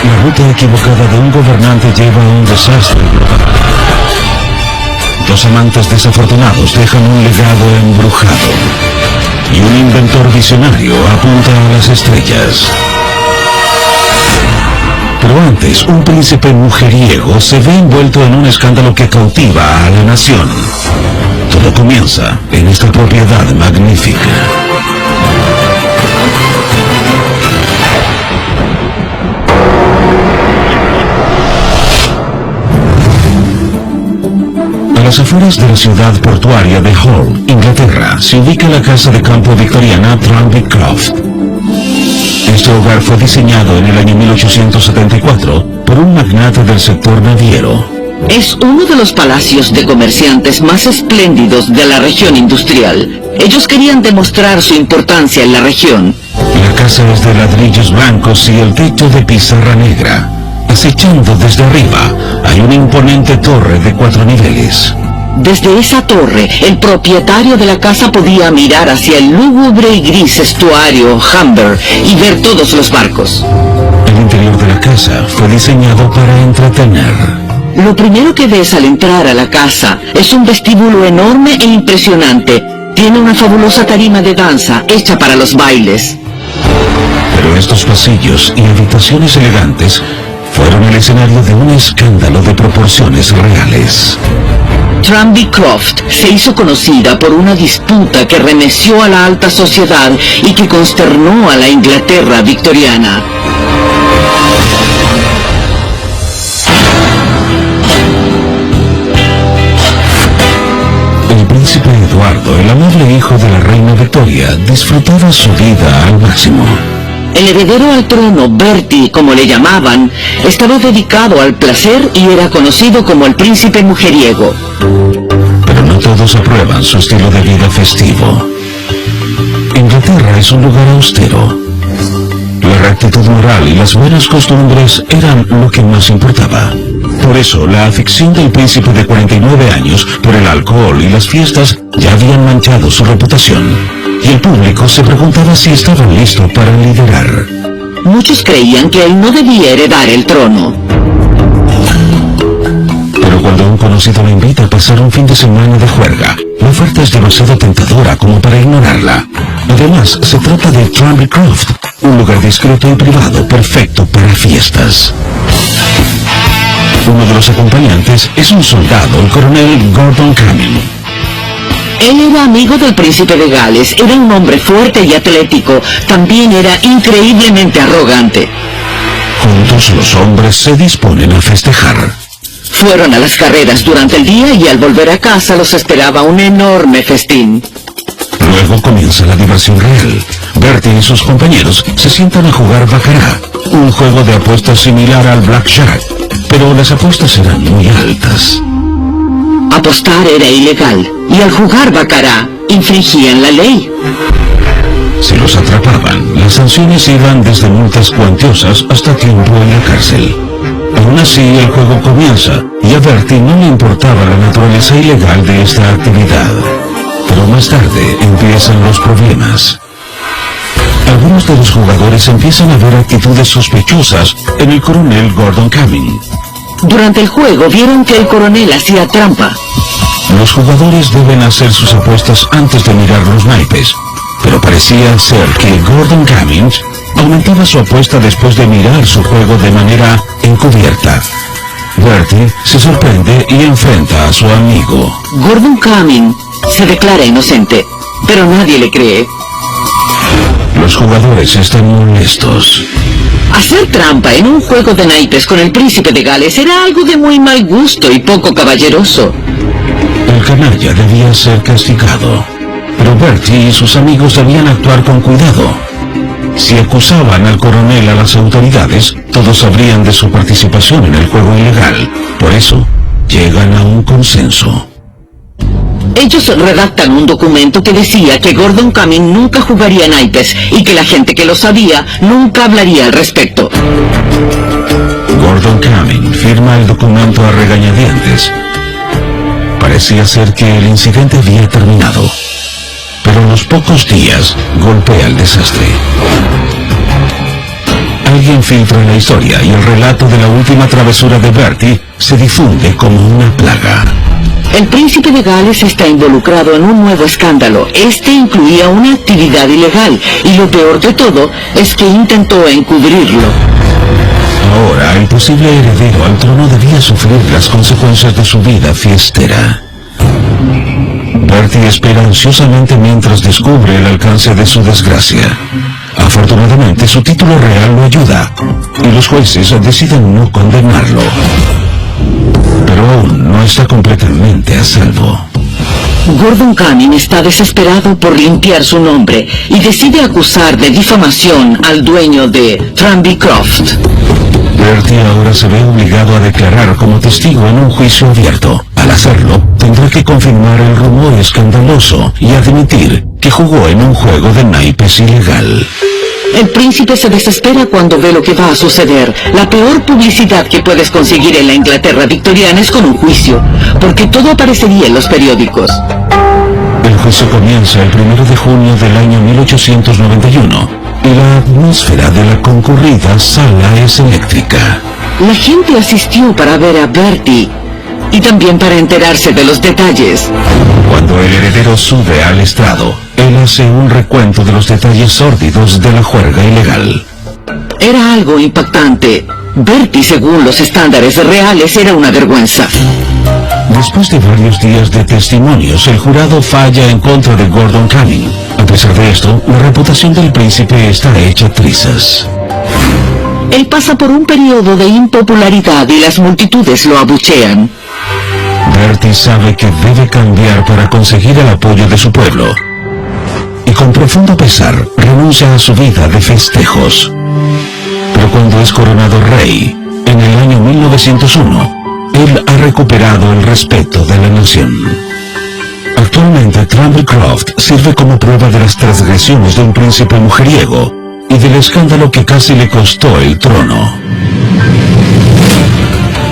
La ruta equivocada de un gobernante lleva a un desastre global. Dos amantes desafortunados dejan un legado embrujado. Y un inventor visionario apunta a las estrellas. Pero antes, un príncipe mujeriego se ve envuelto en un escándalo que cautiva a la nación. Todo comienza en esta propiedad magnífica. A las afueras de la ciudad portuaria de Hull, Inglaterra, se ubica la casa de campo victoriana Tranby Croft. Este hogar fue diseñado en el año 1874 por un magnate del sector naviero. Es uno de los palacios de comerciantes más espléndidos de la región industrial. Ellos querían demostrar su importancia en la región. La casa es de ladrillos blancos y el techo de pizarra negra. Acechando desde arriba, hay una imponente torre de 4 niveles. Desde esa torre, el propietario de la casa podía mirar hacia el lúgubre y gris estuario Humber y ver todos los barcos. El interior de la casa fue diseñado para entretener. Lo primero que ves al entrar a la casa es un vestíbulo enorme e impresionante. Tiene una fabulosa tarima de danza hecha para los bailes. Pero estos pasillos y habitaciones elegantes fueron el escenario de un escándalo de proporciones reales. Tranby Croft se hizo conocida por una disputa que remeció a la alta sociedad y que consternó a la Inglaterra victoriana. El príncipe Eduardo, el amable hijo de la reina Victoria, disfrutaba su vida al máximo. El heredero al trono, Bertie, como le llamaban, estaba dedicado al placer y era conocido como el príncipe mujeriego. Pero no todos aprueban su estilo de vida festivo. Inglaterra es un lugar austero. La rectitud moral y las buenas costumbres eran lo que más importaba. Por eso, la afición del príncipe de 49 años por el alcohol y las fiestas ya habían manchado su reputación. Y el público se preguntaba si estaba listo para liderar. Muchos creían que él no debía heredar el trono. Pero cuando un conocido le invita a pasar un fin de semana de juerga, la oferta es demasiado tentadora como para ignorarla. Además, se trata de Tranby Croft, un lugar discreto y privado perfecto para fiestas. Uno de los acompañantes es un soldado, el coronel Gordon Cumming. Él era amigo del príncipe de Gales, era un hombre fuerte y atlético, también era increíblemente arrogante. Juntos los hombres se disponen a festejar. Fueron a las carreras durante el día y al volver a casa los esperaba un enorme festín. Luego comienza la diversión real. Bertie y sus compañeros se sientan a jugar baccarat, un juego de apuestas similar al blackjack, pero las apuestas eran muy altas. Apostar era ilegal, y al jugar baccarat, infringían la ley. Si los atrapaban, las sanciones iban desde multas cuantiosas hasta tiempo en la cárcel. Aún así, el juego comienza, y a Bertie no le importaba la naturaleza ilegal de esta actividad. Pero más tarde empiezan los problemas. Algunos de los jugadores empiezan a ver actitudes sospechosas en el coronel Gordon Cumming. Durante el juego vieron que el coronel hacía trampa. Los jugadores deben hacer sus apuestas antes de mirar los naipes, pero parecía ser que Gordon Cumming aumentaba su apuesta después de mirar su juego de manera encubierta. Bertie se sorprende y enfrenta a su amigo. Gordon Cumming se declara inocente, pero nadie le cree. Los jugadores están molestos. Hacer trampa en un juego de naipes con el príncipe de Gales era algo de muy mal gusto y poco caballeroso. El canalla debía ser castigado, pero Bertie y sus amigos debían actuar con cuidado. Si acusaban al coronel a las autoridades, todos sabrían de su participación en el juego ilegal. Por eso, llegan a un consenso. Ellos redactan un documento que decía que Gordon Cumming nunca jugaría naipes y que la gente que lo sabía nunca hablaría al respecto. Gordon Cumming firma el documento a regañadientes. Parecía ser que el incidente había terminado, pero en los pocos días golpea el desastre. alguien filtra la historia y el relato de la última travesura de Bertie se difunde como una plaga. El príncipe de Gales está involucrado en un nuevo escándalo. Este incluía una actividad ilegal y lo peor de todo es que intentó encubrirlo. Ahora, el posible heredero al trono debía sufrir las consecuencias de su vida fiestera. Bertie espera ansiosamente mientras descubre el alcance de su desgracia. Afortunadamente, su título real lo ayuda, y los jueces deciden no condenarlo. Pero aún no está completamente a salvo. Gordon Cumming está desesperado por limpiar su nombre y decide acusar de difamación al dueño de Tranby Croft. Bertie ahora se ve obligado a declarar como testigo en un juicio abierto. Al hacerlo, tendrá que confirmar el rumor escandaloso y admitir que jugó en un juego de naipes ilegal. El príncipe se desespera cuando ve lo que va a suceder. La peor publicidad que puedes conseguir en la Inglaterra victoriana es con un juicio, porque todo aparecería en los periódicos. El juicio comienza el 1 de junio del año 1891 y la atmósfera de la concurrida sala es eléctrica. La gente asistió para ver a Bertie y también para enterarse de los detalles. Cuando el heredero sube al estrado, él hace un recuento de los detalles sórdidos de la juerga ilegal. Era algo impactante. Bertie, según los estándares reales, era una vergüenza. Después de varios días de testimonios, el jurado falla en contra de Gordon Cumming. A pesar de esto, la reputación del príncipe está hecha trizas. Él pasa por un periodo de impopularidad y las multitudes lo abuchean. Bertie sabe que debe cambiar para conseguir el apoyo de su pueblo. Y con profundo pesar, renuncia a su vida de festejos. Pero cuando es coronado rey, en el año 1901, él ha recuperado el respeto de la nación. Actualmente, Tranby Croft sirve como prueba de las transgresiones de un príncipe mujeriego y del escándalo que casi le costó el trono.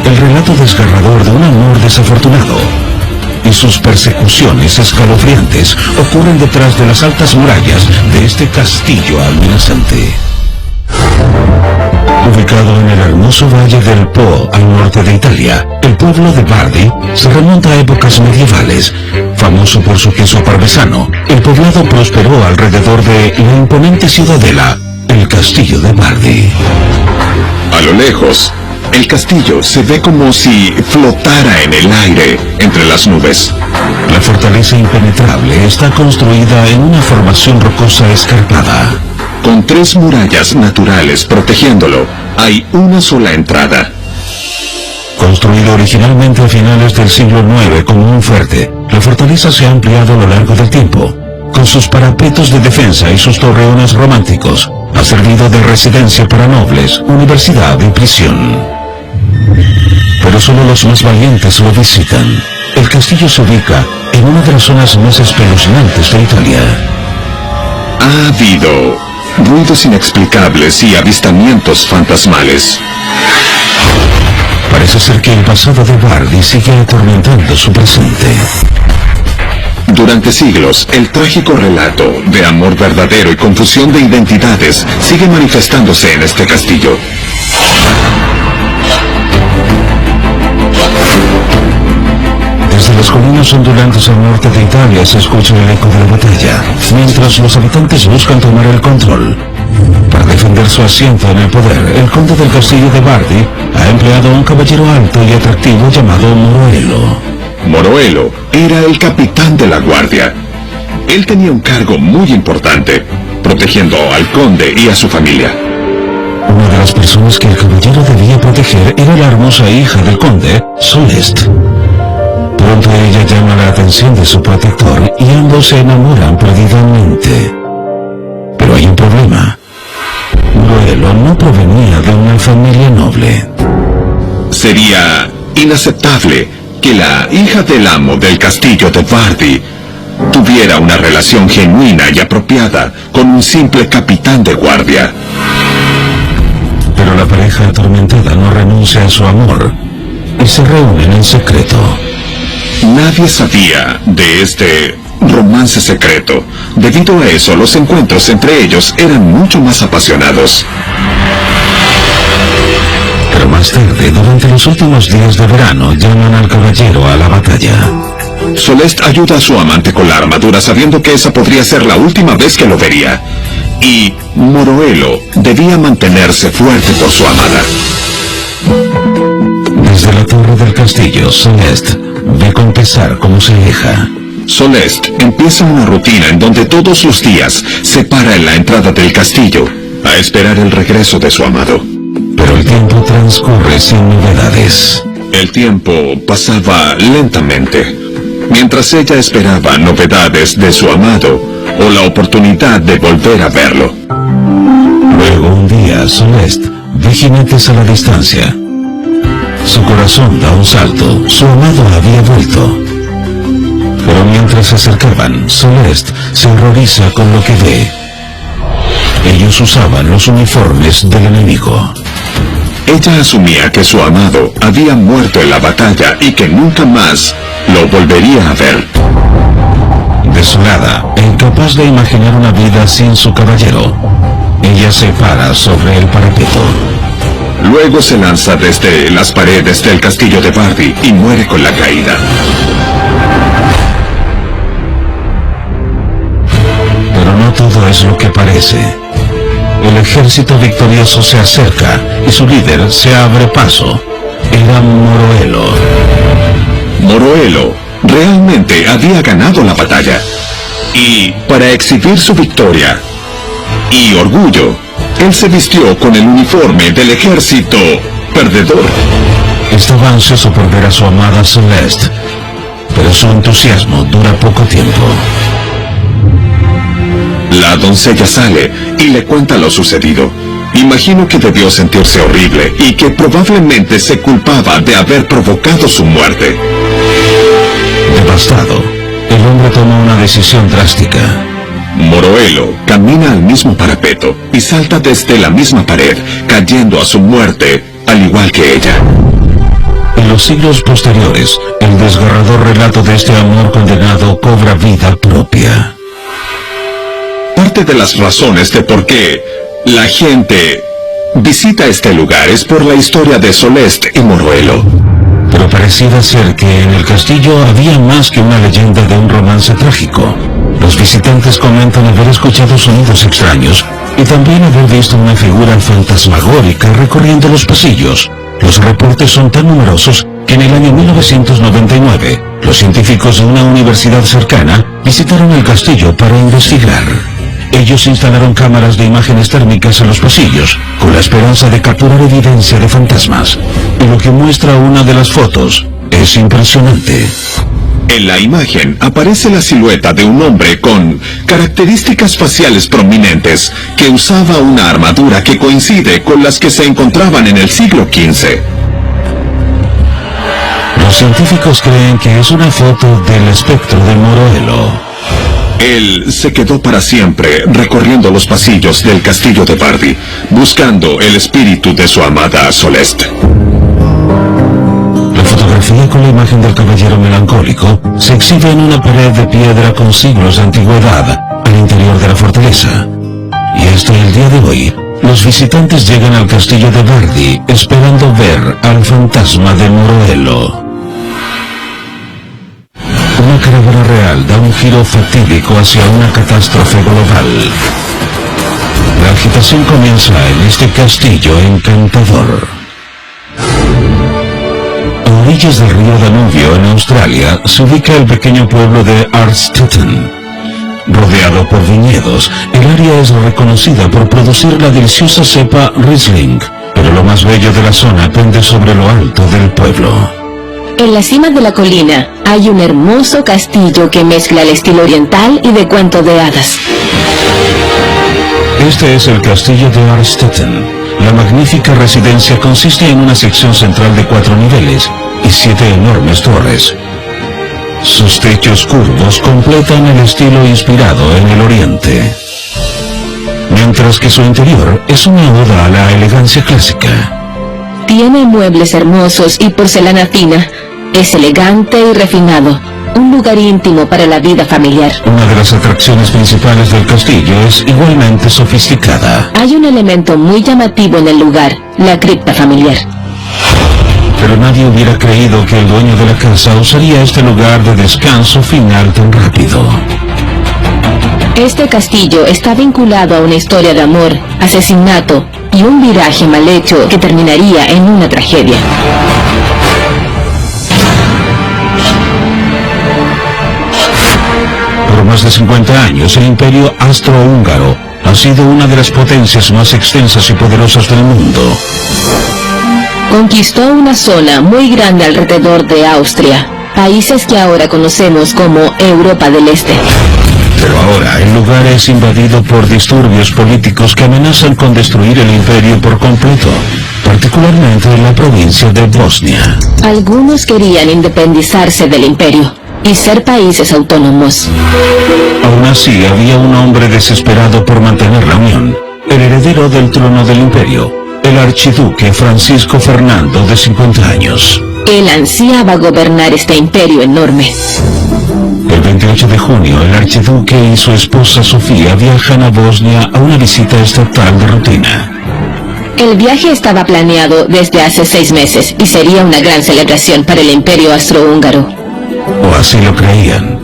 El relato desgarrador de un amor desafortunado y sus persecuciones escalofriantes ocurren detrás de las altas murallas de este castillo amenazante. Ubicado en el hermoso valle del Po al norte de Italia, el pueblo de Bardi se remonta a épocas medievales. Famoso por su queso parmesano, el poblado prosperó alrededor de la imponente ciudadela, el castillo de Bardi. A lo lejos, el castillo se ve como si flotara en el aire entre las nubes. La fortaleza impenetrable está construida en una formación rocosa escarpada. Con 3 murallas naturales protegiéndolo, hay una sola entrada. Construido originalmente a finales del siglo IX como un fuerte, la fortaleza se ha ampliado a lo largo del tiempo. Con sus parapetos de defensa y sus torreones románticos, ha servido de residencia para nobles, universidad y prisión. Pero solo los más valientes lo visitan. El castillo se ubica en una de las zonas más espeluznantes de Italia. Ha habido ruidos inexplicables y avistamientos fantasmales. Parece ser que el pasado de Bardi sigue atormentando su presente. Durante siglos, el trágico relato de amor verdadero y confusión de identidades sigue manifestándose en este castillo. Desde las colinas ondulantes al norte de Italia se escucha el eco de la batalla, mientras los habitantes buscan tomar el control. Para defender su asiento en el poder, el conde del castillo de Bardi ha empleado a un caballero alto y atractivo llamado Moroelo. Moroelo era el capitán de la guardia. Él tenía un cargo muy importante, protegiendo al conde y a su familia. Una de las personas que el caballero debía proteger era la hermosa hija del conde, Solest. Pronto ella llama la atención de su protector y ambos se enamoran perdidamente. Pero hay un problema. Moroelo no provenía de una familia noble. Sería inaceptable que la hija del amo del castillo de Bardi tuviera una relación genuina y apropiada con un simple capitán de guardia. Pero la pareja atormentada no renuncia a su amor y se reúnen en secreto. Nadie sabía de este romance secreto. Debido a eso, los encuentros entre ellos eran mucho más apasionados. Más tarde, durante los últimos días de verano, llaman al caballero a la batalla. Soleste ayuda a su amante con la armadura sabiendo que esa podría ser la última vez que lo vería. Y Moroelo debía mantenerse fuerte por su amada. Desde la torre del castillo, Soleste ve con pesar cómo se aleja. Soleste empieza una rutina en donde todos los días se para en la entrada del castillo a esperar el regreso de su amado. Pero el tiempo transcurre sin novedades. El tiempo pasaba lentamente, mientras ella esperaba novedades de su amado o la oportunidad de volver a verlo. Luego un día, Soleste ve jinetes a la distancia. Su corazón da un salto, su amado había vuelto. Pero mientras se acercaban, Soleste se horroriza con lo que ve. Ellos usaban los uniformes del enemigo. Ella asumía que su amado había muerto en la batalla y que nunca más lo volvería a ver. Desolada e incapaz de imaginar una vida sin su caballero, ella se para sobre el parapeto. Luego se lanza desde las paredes del castillo de Bardi y muere con la caída. Pero no todo es lo que parece. El ejército victorioso se acerca y su líder se abre paso. Era Moroelo. Moroelo realmente había ganado la batalla. Y para exhibir su victoria y orgullo, él se vistió con el uniforme del ejército perdedor. Estaba ansioso por ver a su amada Soleste, pero su entusiasmo dura poco tiempo. La doncella sale y le cuenta lo sucedido. Imagino que debió sentirse horrible y que probablemente se culpaba de haber provocado su muerte. Devastado, el hombre toma una decisión drástica. Moroelo camina al mismo parapeto y salta desde la misma pared, cayendo a su muerte, al igual que ella. En los siglos posteriores, el desgarrador relato de este amor condenado cobra vida propia. Parte de las razones de por qué la gente visita este lugar es por la historia de Soleste y Moroelo. Pero pareciera ser que en el castillo había más que una leyenda de un romance trágico. Los visitantes comentan haber escuchado sonidos extraños y también haber visto una figura fantasmagórica recorriendo los pasillos. Los reportes son tan numerosos que en el año 1999, los científicos de una universidad cercana visitaron el castillo para investigar. Ellos instalaron cámaras de imágenes térmicas en los pasillos, con la esperanza de capturar evidencia de fantasmas. Y lo que muestra una de las fotos es impresionante. En la imagen aparece la silueta de un hombre con características faciales prominentes que usaba una armadura que coincide con las que se encontraban en el siglo XV. Los científicos creen que es una foto del espectro de Moroelo. Él se quedó para siempre recorriendo los pasillos del castillo de Bardi, buscando el espíritu de su amada Soleste. La fotografía con la imagen del caballero melancólico se exhibe en una pared de piedra con siglos de antigüedad al interior de la fortaleza. Y hasta el día de hoy, los visitantes llegan al castillo de Bardi esperando ver al fantasma de Moroelo. Una caravana real da un giro fatídico hacia una catástrofe global. La agitación comienza en este castillo encantador. A orillas del río Danubio, en Australia, se ubica el pequeño pueblo de Arstetten. Rodeado por viñedos, el área es reconocida por producir la deliciosa cepa Riesling, pero lo más bello de la zona pende sobre lo alto del pueblo. En la cima de la colina hay un hermoso castillo que mezcla el estilo oriental y de cuento de hadas. Este es el castillo de Arstetten. La magnífica residencia consiste en una sección central de 4 niveles y 7 enormes torres. Sus techos curvos completan el estilo inspirado en el oriente, mientras que su interior es una oda a la elegancia clásica. Tiene muebles hermosos y porcelana fina. Es elegante y refinado, un lugar íntimo para la vida familiar. Una de las atracciones principales del castillo es igualmente sofisticada. Hay un elemento muy llamativo en el lugar, la cripta familiar. pero nadie hubiera creído que el dueño de la casa usaría este lugar de descanso final tan rápido. Este castillo está vinculado a una historia de amor, asesinato y un viraje mal hecho que terminaría en una tragedia. Por más de 50 años, el Imperio Austrohúngaro ha sido una de las potencias más extensas y poderosas del mundo. Conquistó una zona muy grande alrededor de Austria, países que ahora conocemos como Europa del Este. Pero ahora el lugar es invadido por disturbios políticos que amenazan con destruir el imperio por completo, particularmente en la provincia de Bosnia. Algunos querían independizarse del imperio y ser países autónomos. Aún así, había un hombre desesperado por mantener la unión, el heredero del trono del imperio, el archiduque Francisco Fernando, de 50 años. Él ansiaba gobernar este imperio enorme. El 28 de junio, el archiduque y su esposa Sofía viajan a Bosnia a una visita estatal de rutina. El viaje estaba planeado desde hace 6 meses y sería una gran celebración para el imperio austrohúngaro. O así lo creían.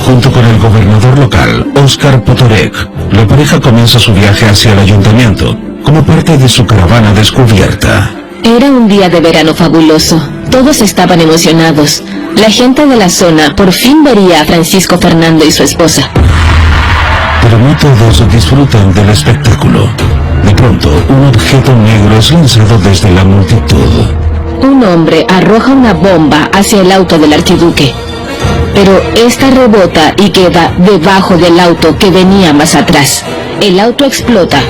Junto con el gobernador local, Óscar Potorek, la pareja comienza su viaje hacia el ayuntamiento, como parte de su caravana descubierta. Era un día de verano fabuloso. Todos estaban emocionados. La gente de la zona por fin vería a Francisco Fernando y su esposa. Pero no todos disfrutan del espectáculo. De pronto, un objeto negro es lanzado desde la multitud. Un hombre arroja una bomba hacia el auto del archiduque, pero esta rebota y queda debajo del auto que venía más atrás. El auto explota,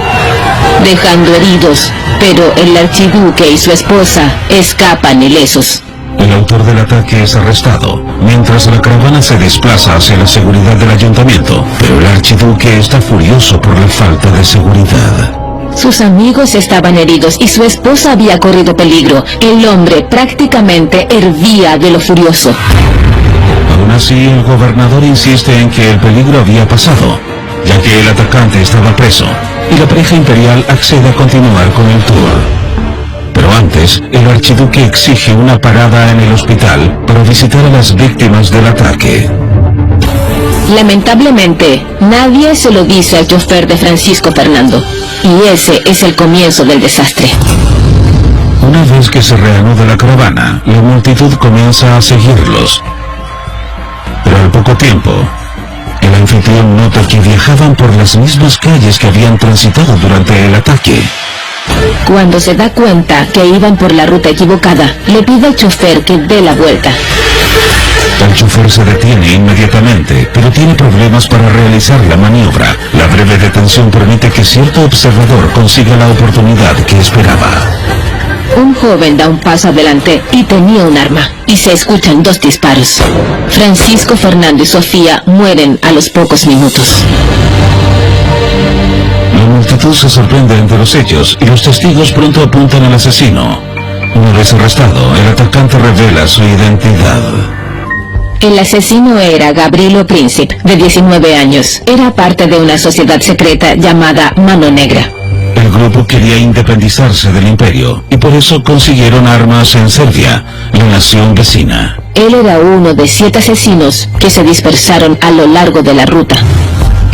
dejando heridos, pero el archiduque y su esposa escapan ilesos. El autor del ataque es arrestado, mientras la caravana se desplaza hacia la seguridad del ayuntamiento, pero el archiduque está furioso por la falta de seguridad. Sus amigos estaban heridos y su esposa había corrido peligro. El hombre prácticamente hervía de lo furioso. Aún así, el gobernador insiste en que el peligro había pasado, ya que el atacante estaba preso, y la pareja imperial accede a continuar con el tour. Pero antes, el archiduque exige una parada en el hospital para visitar a las víctimas del ataque. Lamentablemente, nadie se lo dice al chofer de Francisco Fernando, y ese es el comienzo del desastre. Una vez que se reanuda la caravana, la multitud comienza a seguirlos. Pero al poco tiempo, el anfitrión nota que viajaban por las mismas calles que habían transitado durante el ataque. Cuando se da cuenta que iban por la ruta equivocada, le pide al chofer que dé la vuelta. El chofer se detiene inmediatamente, pero tiene problemas para realizar la maniobra. La breve detención permite que cierto observador consiga la oportunidad que esperaba. Un joven da un paso adelante y tenía un arma, y se escuchan 2 disparos. Francisco Fernando y Sofía mueren a los pocos minutos. La multitud se sorprende ante los hechos y los testigos pronto apuntan al asesino. Una vez arrestado, el atacante revela su identidad. El asesino era Gavrilo Princip, de 19 años. Era parte de una sociedad secreta llamada Mano Negra. El grupo quería independizarse del imperio y por eso consiguieron armas en Serbia, la nación vecina. Él era uno de 7 asesinos que se dispersaron a lo largo de la ruta.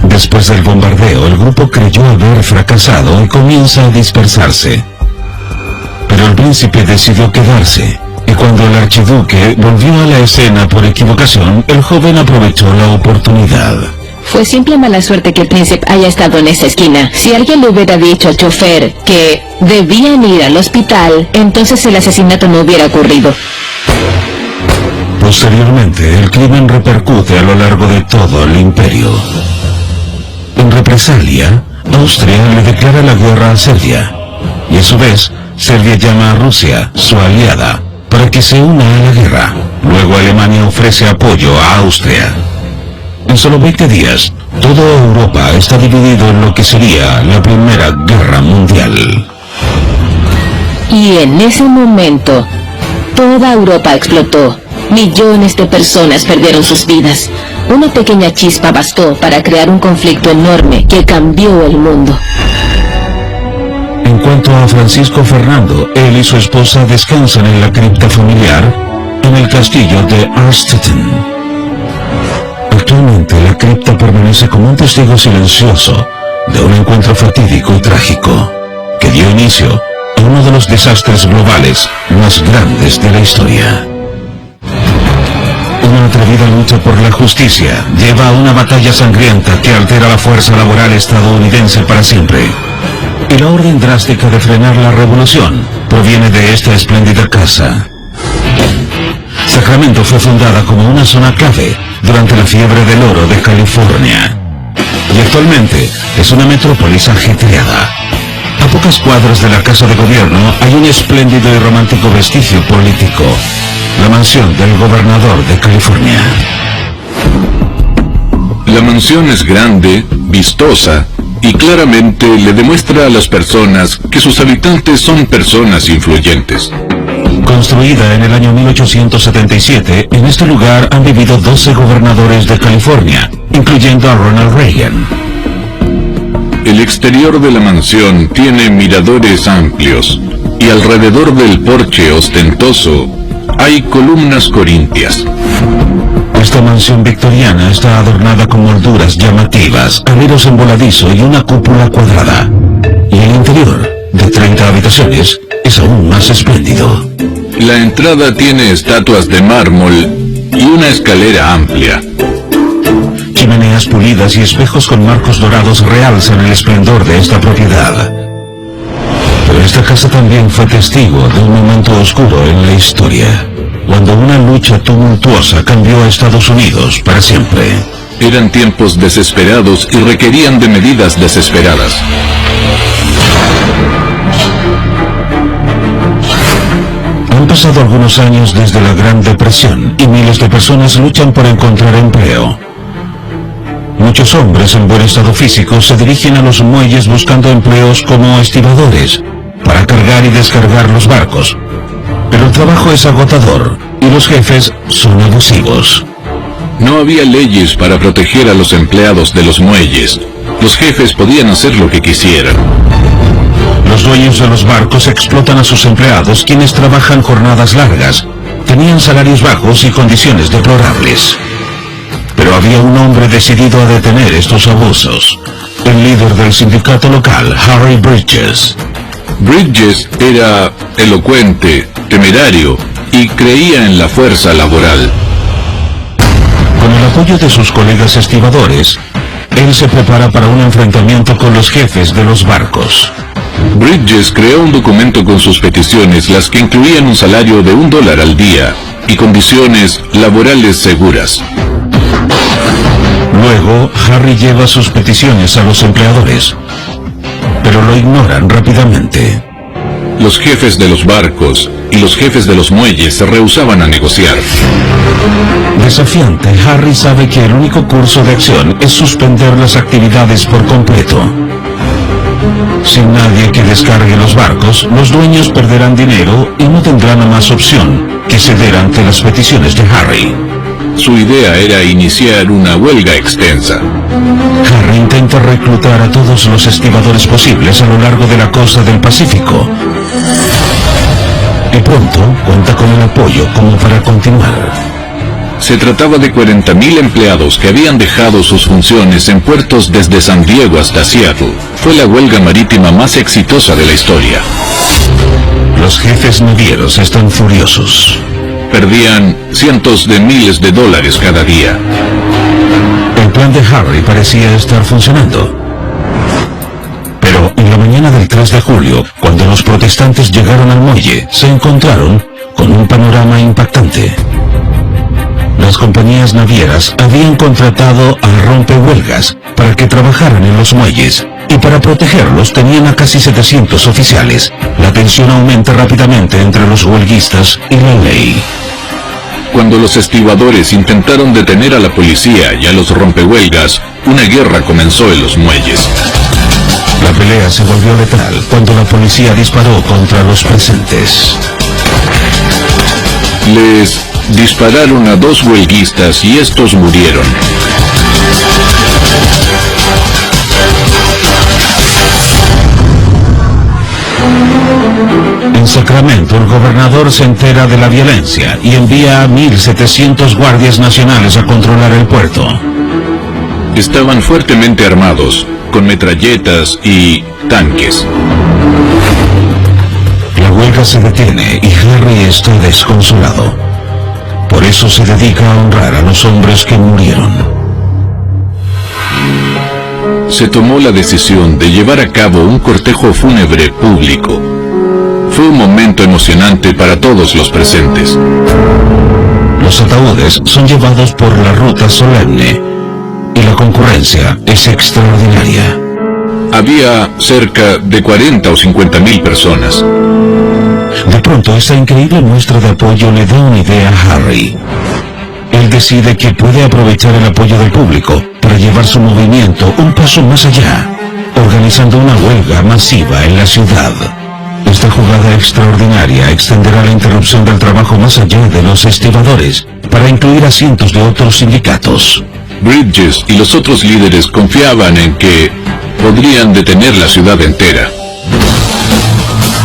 Después del bombardeo, el grupo creyó haber fracasado y comienza a dispersarse. Pero el príncipe decidió quedarse, y cuando el archiduque volvió a la escena por equivocación, el joven aprovechó la oportunidad. Fue simple mala suerte que el príncipe haya estado en esa esquina. Si alguien le hubiera dicho al chofer que debían ir al hospital, entonces el asesinato no hubiera ocurrido. Posteriormente, el crimen repercute a lo largo de todo el imperio. En represalia, Austria le declara la guerra a Serbia, y a su vez, Serbia llama a Rusia, su aliada, para que se una a la guerra. Luego Alemania ofrece apoyo a Austria. En solo 20 días, toda Europa está dividido en lo que sería la Primera Guerra Mundial. Y en ese momento, toda Europa explotó. Millones de personas perdieron sus vidas. Una pequeña chispa bastó para crear un conflicto enorme que cambió el mundo. En En cuanto a Francisco Fernando, él y su esposa descansan en la cripta familiar en el castillo de Arstetten. Actualmente la cripta permanece como un testigo silencioso de un encuentro fatídico y trágico que dio inicio a uno de los desastres globales más grandes de la historia. Una atrevida lucha por la justicia lleva a una batalla sangrienta que altera la fuerza laboral estadounidense para siempre. Y la orden drástica de frenar la revolución proviene de esta espléndida casa. Sacramento fue fundada como una zona clave durante la fiebre del oro de California. Y actualmente es una metrópolis ajetreada. A pocas cuadras de la Casa de Gobierno hay un espléndido y romántico vestigio político, la mansión del gobernador de California. La mansión es grande, vistosa, y claramente le demuestra a las personas que sus habitantes son personas influyentes. Construida en el año 1877, en este lugar han vivido 12 gobernadores de California, incluyendo a Ronald Reagan. El exterior de la mansión tiene miradores amplios, y alrededor del porche ostentoso hay columnas corintias. Esta mansión victoriana está adornada con molduras llamativas, aleros en voladizo y una cúpula cuadrada. Y el interior, de 30 habitaciones, es aún más espléndido. La entrada tiene estatuas de mármol y una escalera amplia. Chimeneas pulidas y espejos con marcos dorados realzan el esplendor de esta propiedad. Pero esta casa también fue testigo de un momento oscuro en la historia, cuando una lucha tumultuosa cambió a Estados Unidos para siempre. Eran tiempos desesperados y requerían de medidas desesperadas. Han pasado algunos años desde la Gran Depresión y miles de personas luchan por encontrar empleo. Muchos hombres en buen estado físico se dirigen a los muelles buscando empleos como estibadores, para cargar y descargar los barcos. Pero el trabajo es agotador y los jefes son abusivos. No había leyes para proteger a los empleados de los muelles. Los jefes podían hacer lo que quisieran. Los dueños de los barcos explotan a sus empleados, quienes trabajan jornadas largas, tenían salarios bajos y condiciones deplorables. Pero había un hombre decidido a detener estos abusos, el líder del sindicato local, Harry Bridges. Bridges era elocuente, temerario y creía en la fuerza laboral. Con el apoyo de sus colegas estibadores, él se prepara para un enfrentamiento con los jefes de los barcos. Bridges creó un documento con sus peticiones, las que incluían un salario de $1 al día y condiciones laborales seguras. Luego, Harry lleva sus peticiones a los empleadores, pero lo ignoran rápidamente. Los jefes de los barcos y los jefes de los muelles se rehusaban a negociar. Desafiante, Harry sabe que el único curso de acción es suspender las actividades por completo. Sin nadie que descargue los barcos, los dueños perderán dinero y no tendrán más opción que ceder ante las peticiones de Harry. Su idea era iniciar una huelga extensa. Harry intenta reclutar a todos los estibadores posibles a lo largo de la costa del Pacífico. Y pronto cuenta con el apoyo como para continuar. Se trataba de 40.000 empleados que habían dejado sus funciones en puertos desde San Diego hasta Seattle. Fue la huelga marítima más exitosa de la historia. Los jefes navieros están furiosos. Perdían cientos de miles de dólares cada día. El plan de Harry parecía estar funcionando. Pero en la mañana del 3 de julio, cuando los protestantes llegaron al muelle, se encontraron con un panorama impactante. Las compañías navieras habían contratado a rompehuelgas para que trabajaran en los muelles, y para protegerlos tenían a casi 700 oficiales. La tensión aumenta rápidamente entre los huelguistas y la ley. Cuando los estibadores intentaron detener a la policía y a los rompehuelgas, una guerra comenzó en los muelles. La pelea se volvió letal cuando la policía disparó contra los presentes. Les dispararon a 2 huelguistas y estos murieron. Sacramento, el gobernador se entera de la violencia y envía a 1.700 guardias nacionales a controlar el puerto. Estaban fuertemente armados, con metralletas y tanques. La huelga se detiene y Harry está desconsolado. Por eso se dedica a honrar a los hombres que murieron. Se tomó la decisión de llevar a cabo un cortejo fúnebre público. Fue un momento emocionante para todos los presentes. Los ataúdes son llevados por la ruta solemne y la concurrencia es extraordinaria. Había cerca de 40 o 50.000 personas. De pronto, esta increíble muestra de apoyo le da una idea a Harry. Él decide que puede aprovechar el apoyo del público para llevar su movimiento un paso más allá, organizando una huelga masiva en la ciudad. Esta jugada extraordinaria extenderá la interrupción del trabajo más allá de los estibadores, para incluir a cientos de otros sindicatos. Bridges y los otros líderes confiaban en que podrían detener la ciudad entera.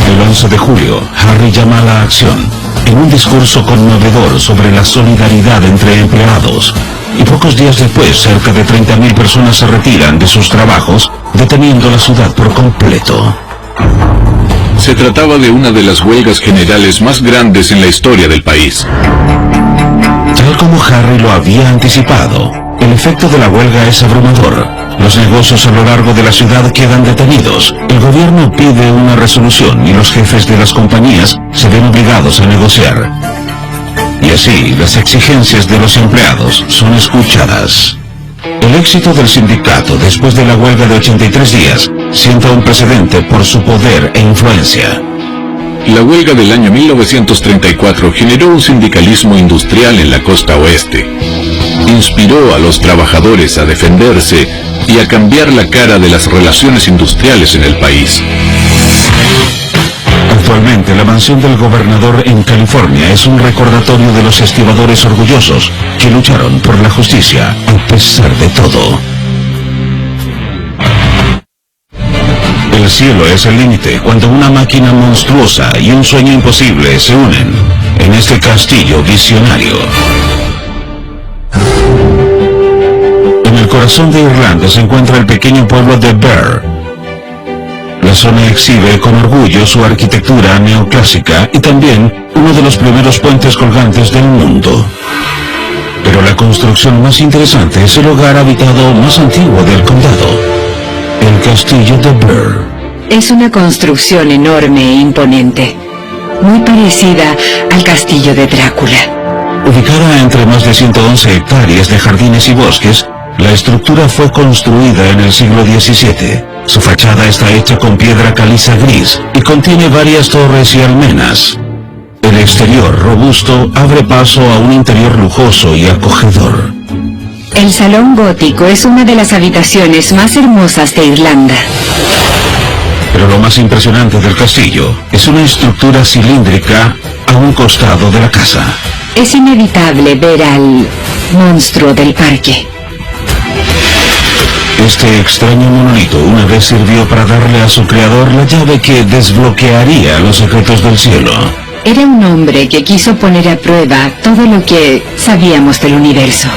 El 11 de julio, Harry llama a la acción, en un discurso conmovedor sobre la solidaridad entre empleados, y pocos días después, cerca de 30.000 personas se retiran de sus trabajos, deteniendo la ciudad por completo. Se trataba de una de las huelgas generales más grandes en la historia del país. Tal como Harry lo había anticipado, el efecto de la huelga es abrumador. Los negocios a lo largo de la ciudad quedan detenidos. El gobierno pide una resolución y los jefes de las compañías se ven obligados a negociar. Y así, las exigencias de los empleados son escuchadas. El éxito del sindicato después de la huelga de 83 días sienta un precedente por su poder e influencia. La huelga del año 1934 generó un sindicalismo industrial en la costa oeste. Inspiró a los trabajadores a defenderse y a cambiar la cara de las relaciones industriales en el país. Actualmente, la mansión del gobernador en California es un recordatorio de los estibadores orgullosos que lucharon por la justicia a pesar de todo. El cielo es el límite cuando una máquina monstruosa y un sueño imposible se unen en este castillo visionario. En el corazón de Irlanda se encuentra el pequeño pueblo de Birr. La zona exhibe con orgullo su arquitectura neoclásica y también uno de los primeros puentes colgantes del mundo. Pero la construcción más interesante es el hogar habitado más antiguo del condado, el castillo de Birr. Es una construcción enorme e imponente, muy parecida al castillo de Drácula. Ubicada entre más de 111 hectáreas de jardines y bosques, la estructura fue construida en el siglo XVII. Su fachada está hecha con piedra caliza gris y contiene varias torres y almenas. El exterior robusto abre paso a un interior lujoso y acogedor. El salón gótico es una de las habitaciones más hermosas de Irlanda. Pero lo más impresionante del castillo es una estructura cilíndrica a un costado de la casa. Es inevitable ver al monstruo del parque. Este extraño monolito una vez sirvió para darle a su creador la llave que desbloquearía los secretos del cielo. Era un hombre que quiso poner a prueba todo lo que sabíamos del universo.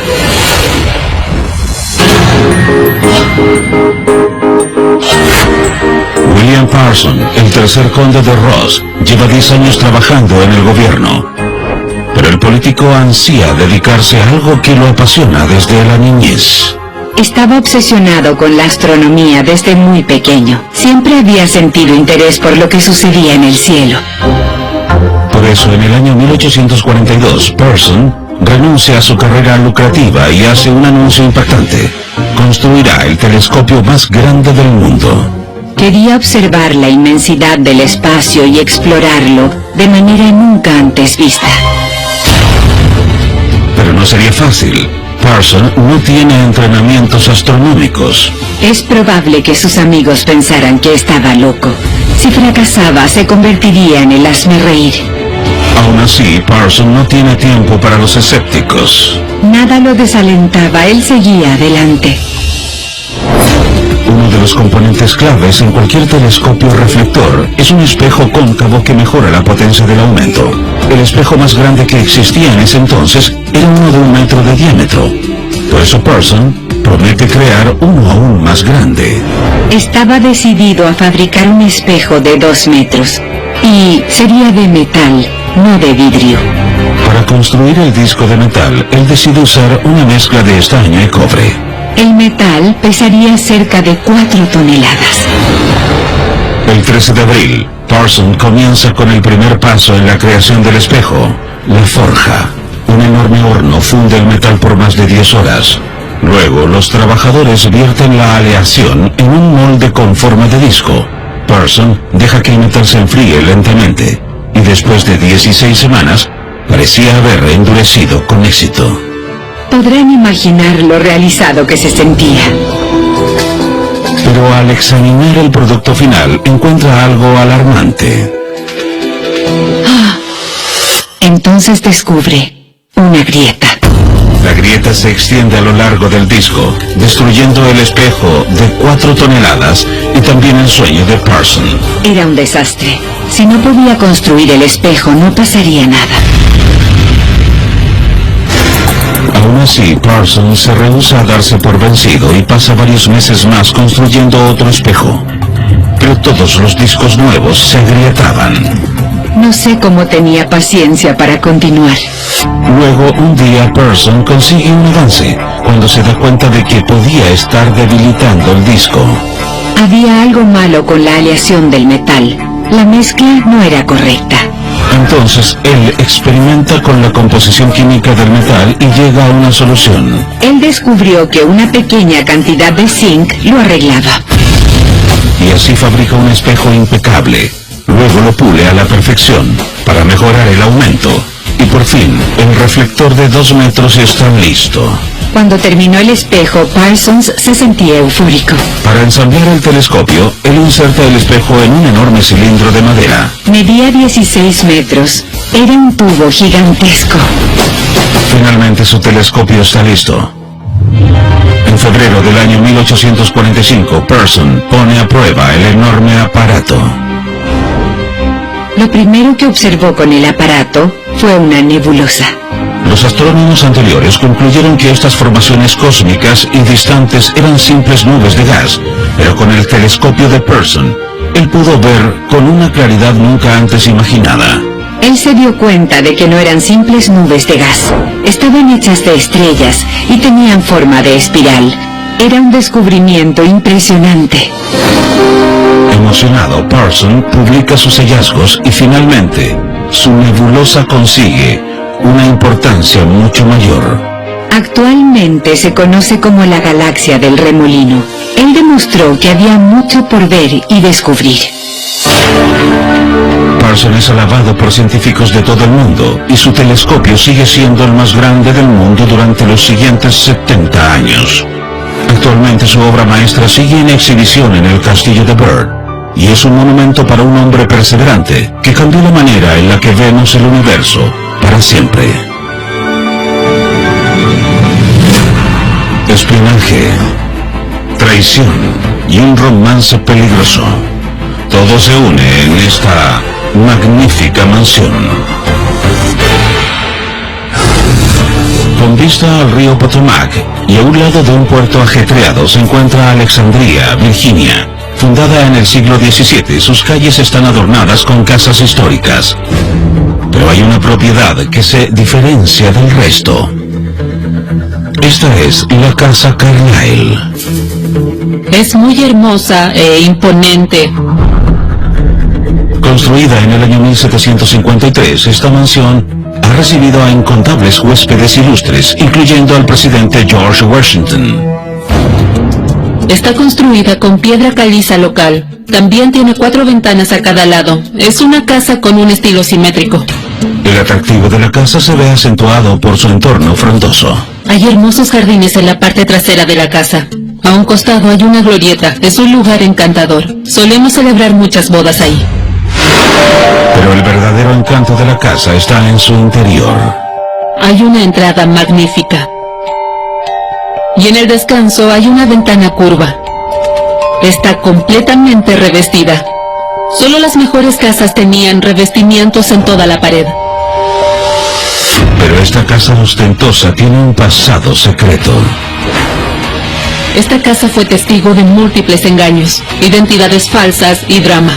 William Parson, el tercer conde de Ross, lleva 10 años trabajando en el gobierno. Pero el político ansía dedicarse a algo que lo apasiona desde la niñez. Estaba obsesionado con la astronomía desde muy pequeño. Siempre había sentido interés por lo que sucedía en el cielo. Por eso, en el año 1842, Parson renuncia a su carrera lucrativa y hace un anuncio impactante. Construirá el telescopio más grande del mundo. Quería observar la inmensidad del espacio y explorarlo de manera nunca antes vista. Pero no sería fácil. Parson no tiene entrenamientos astronómicos. Es probable que sus amigos pensaran que estaba loco. Si fracasaba, se convertiría en el hazmerreír. Aún así, Parson no tiene tiempo para los escépticos. Nada lo desalentaba, él seguía adelante. Uno de los componentes claves en cualquier telescopio reflector es un espejo cóncavo que mejora la potencia del aumento. El espejo más grande que existía en ese entonces era uno de 1 metro de diámetro. Por eso Pearson promete crear uno aún más grande. Estaba decidido a fabricar un espejo de 2 metros. Y sería de metal, no de vidrio. Para construir el disco de metal, él decide usar una mezcla de estaño y cobre. El metal pesaría cerca de 4 toneladas. El 13 de abril, Pearson comienza con el primer paso en la creación del espejo, la forja. Un enorme horno funde el metal por más de 10 horas. Luego, los trabajadores vierten la aleación en un molde con forma de disco. Pearson deja que el metal se enfríe lentamente, y después de 16 semanas, parecía haber endurecido con éxito. Podrán imaginar lo realizado que se sentía. Pero al examinar el producto final, encuentra algo alarmante. Entonces descubre una grieta. La grieta se extiende a lo largo del disco, destruyendo el espejo de 4 toneladas y también el sueño de Pearson. Era un desastre. Si no podía construir el espejo, no pasaría nada. Aún así, Pearson se rehúsa a darse por vencido y pasa varios meses más construyendo otro espejo. Pero todos los discos nuevos se agrietaban. No sé cómo tenía paciencia para continuar. Luego, un día, Pearson consigue un avance, cuando se da cuenta de que podía estar debilitando el disco. Había algo malo con la aleación del metal. La mezcla no era correcta. Entonces, él experimenta con la composición química del metal y llega a una solución. Él descubrió que una pequeña cantidad de zinc lo arreglaba. Y así fabrica un espejo impecable. Luego lo pule a la perfección para mejorar el aumento. Y por fin, el reflector de 2 metros está listo. Cuando terminó el espejo, Parsons se sentía eufórico. Para ensamblar el telescopio, él inserta el espejo en un enorme cilindro de madera. Medía 16 metros. Era un tubo gigantesco. Finalmente su telescopio está listo. En febrero del año 1845, Pearson pone a prueba el enorme aparato. Lo primero que observó con el aparato fue una nebulosa. Los astrónomos anteriores concluyeron que estas formaciones cósmicas y distantes eran simples nubes de gas, pero con el telescopio de Pearson, él pudo ver con una claridad nunca antes imaginada. Él se dio cuenta de que no eran simples nubes de gas. Estaban hechas de estrellas y tenían forma de espiral. Era un descubrimiento impresionante. Emocionado, Pearson publica sus hallazgos y finalmente, su nebulosa consigue una importancia mucho mayor. Actualmente se conoce como la galaxia del remolino. Él demostró que había mucho por ver y descubrir. Pearson es alabado por científicos de todo el mundo y su telescopio sigue siendo el más grande del mundo durante los siguientes 70 años. Actualmente su obra maestra sigue en exhibición en el castillo de Bird y es un monumento para un hombre perseverante que cambió la manera en la que vemos el universo para siempre. Espionaje, traición y un romance peligroso. Todo se une en esta magnífica mansión. Con vista al río Potomac y a un lado de un puerto ajetreado se encuentra Alexandria, Virginia. Fundada en el siglo XVII, sus calles están adornadas con casas históricas. Pero hay una propiedad que se diferencia del resto. Esta es la Casa Carlyle. Es muy hermosa e imponente. Construida en el año 1753, esta mansión ha recibido a incontables huéspedes ilustres, incluyendo al presidente George Washington. Está construida con piedra caliza local. También tiene 4 ventanas a cada lado. Es una casa con un estilo simétrico. El atractivo de la casa se ve acentuado por su entorno frondoso. Hay hermosos jardines en la parte trasera de la casa. A un costado hay una glorieta. Es un lugar encantador. Solemos celebrar muchas bodas ahí. Pero el verdadero encanto de la casa está en su interior. Hay una entrada magnífica. Y en el descanso hay una ventana curva. está completamente revestida. Solo las mejores casas tenían revestimientos en toda la pared. Pero esta casa ostentosa tiene un pasado secreto. Esta casa fue testigo de múltiples engaños, identidades falsas y drama.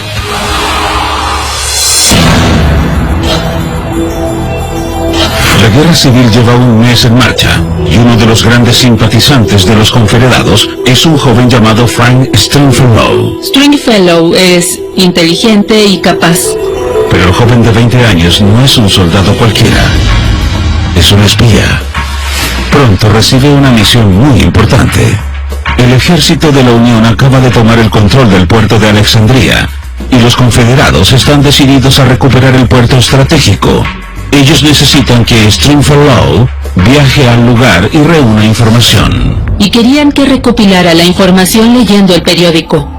La guerra civil lleva un mes en marcha, y uno de los grandes simpatizantes de los confederados es un joven llamado Frank Stringfellow. Stringfellow es inteligente y capaz. Pero el joven de 20 años no es un soldado cualquiera. Es un espía. Pronto recibe una misión muy importante. El ejército de la Unión acaba de tomar el control del puerto de Alexandria, y los confederados están decididos a recuperar el puerto estratégico. Ellos necesitan que Stringfellow viaje al lugar y reúna información. Y querían que recopilara la información leyendo el periódico.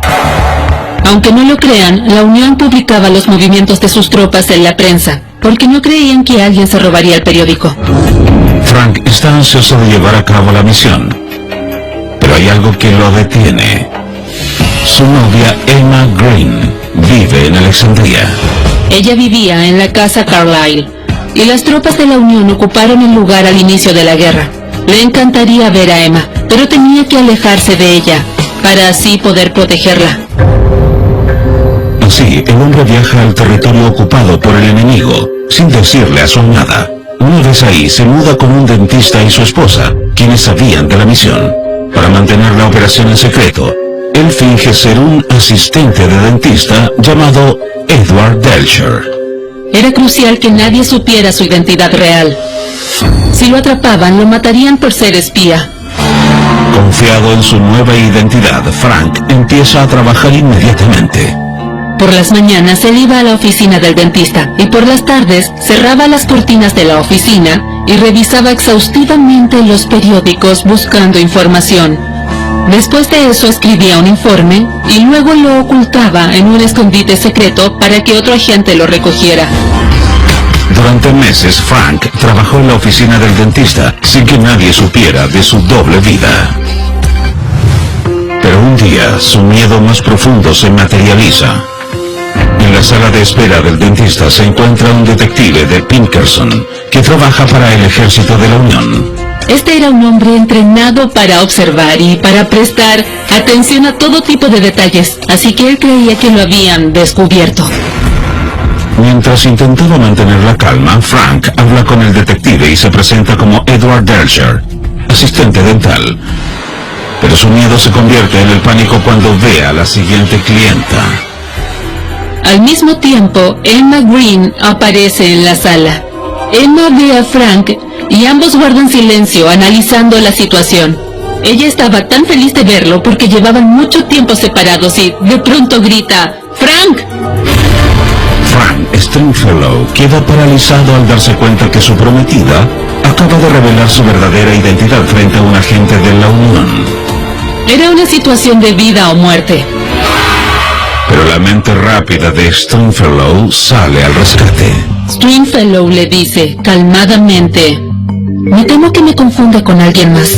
Aunque no lo crean, la Unión publicaba los movimientos de sus tropas en la prensa, porque no creían que alguien se robaría el periódico. Frank está ansioso de llevar a cabo la misión, pero hay algo que lo detiene. Su novia Emma Green vive en Alexandria. Ella vivía en la casa Carlyle, y las tropas de la Unión ocuparon el lugar al inicio de la guerra. Le encantaría ver a Emma, pero tenía que alejarse de ella, para así poder protegerla. Así, el hombre viaja al territorio ocupado por el enemigo, sin decirle a su amada. Una vez ahí, se muda con un dentista y su esposa, quienes sabían de la misión. Para mantener la operación en secreto, él finge ser un asistente de dentista llamado Edward Delcher. Era crucial que nadie supiera su identidad real. Si lo atrapaban, lo matarían por ser espía. Confiado en su nueva identidad, Frank empieza a trabajar inmediatamente. Por las mañanas él iba a la oficina del dentista y por las tardes cerraba las cortinas de la oficina y revisaba exhaustivamente los periódicos buscando información. Después de eso escribía un informe y luego lo ocultaba en un escondite secreto para que otro agente lo recogiera. Durante meses, Frank trabajó en la oficina del dentista sin que nadie supiera de su doble vida. Pero un día, su miedo más profundo se materializa. En la sala de espera del dentista se encuentra un detective de Pinkerton que trabaja para el ejército de la Unión. Este era un hombre entrenado para observar y para prestar atención a todo tipo de detalles, así que él creía que lo habían descubierto. Mientras intentaba mantener la calma, Frank habla con el detective y se presenta como Edward Delcher, asistente dental. Pero su miedo se convierte en el pánico cuando ve a la siguiente clienta. Al mismo tiempo, Emma Green aparece en la sala. Emma ve a Frank y ambos guardan silencio analizando la situación. Ella estaba tan feliz de verlo porque llevaban mucho tiempo separados y de pronto grita, ¡Frank! Frank Stringfellow queda paralizado al darse cuenta que su prometida acaba de revelar su verdadera identidad frente a un agente de la Unión. Era una situación de vida o muerte. Pero la mente rápida de Stringfellow sale al rescate. Stringfellow le dice, calmadamente, me temo que me confunda con alguien más.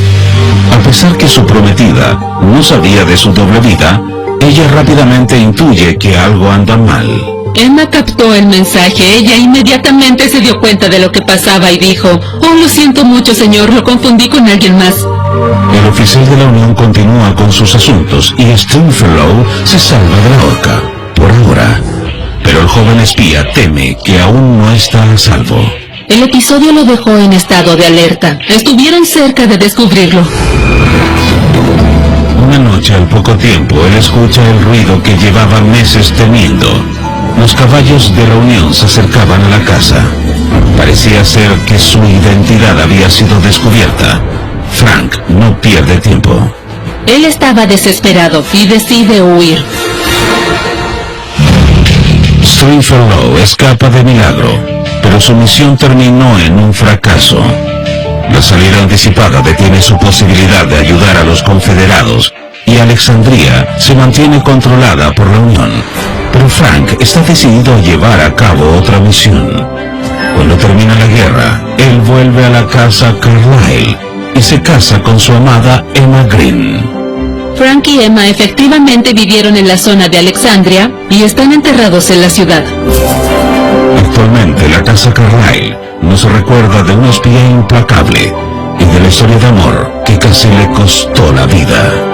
A pesar que su prometida no sabía de su doble vida, ella rápidamente intuye que algo anda mal. Emma captó el mensaje. Ella inmediatamente se dio cuenta de lo que pasaba y dijo, oh, lo siento mucho, señor, lo confundí con alguien más. El oficial de la Unión continúa con sus asuntos y Stringfellow se salva de la horca, por ahora. Pero el joven espía teme que aún no está a salvo. El episodio lo dejó en estado de alerta. Estuvieron cerca de descubrirlo. Una noche, al poco tiempo, él escucha el ruido que llevaba meses temiendo. Los caballos de la Unión se acercaban a la casa. Parecía ser que su identidad había sido descubierta. Frank no pierde tiempo. Él estaba desesperado y decide huir. Stringfellow escapa de milagro, pero su misión terminó en un fracaso. La salida anticipada detiene su posibilidad de ayudar a los confederados y Alexandria se mantiene controlada por la Unión. Pero Frank está decidido a llevar a cabo otra misión. Cuando termina la guerra, él vuelve a la casa Carlyle y se casa con su amada Emma Green. Frank y Emma efectivamente vivieron en la zona de Alexandria y están enterrados en la ciudad. Actualmente la casa Carlyle nos recuerda de un espía implacable y de la historia de amor que casi le costó la vida.